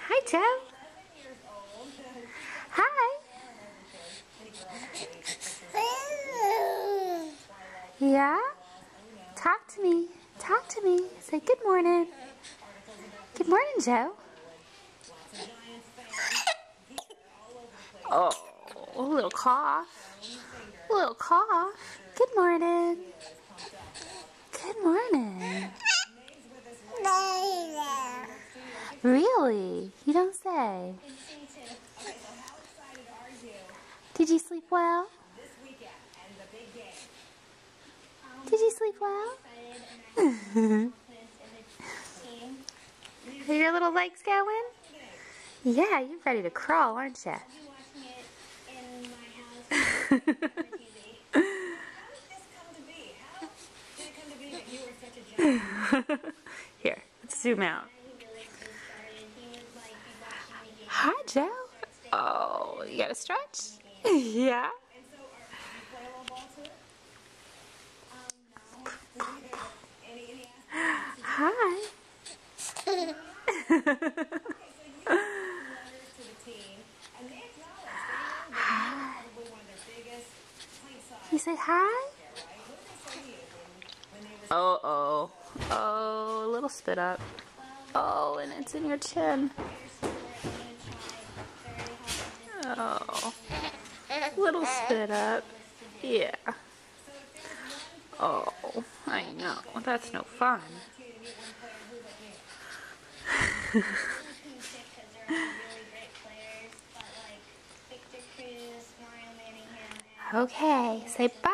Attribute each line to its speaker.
Speaker 1: Hi, Joe. Hi. Yeah? Talk to me. Talk to me. Say good morning. Good morning, Joe. Oh, a little cough. A little cough. Good morning. Good morning. Really? You don't say. Did you sleep well? Did you sleep well? Are your little legs going? Yeah, you're ready to crawl, aren't you? Here, let's zoom out. Hi, Joe. Oh, you gotta stretch? Yeah. Hi. Hi. You say hi? Oh. Oh, a little spit up. Oh, and it's in your chin. Oh, little spit up. Yeah. Oh, I know. That's no fun. Okay, say bye.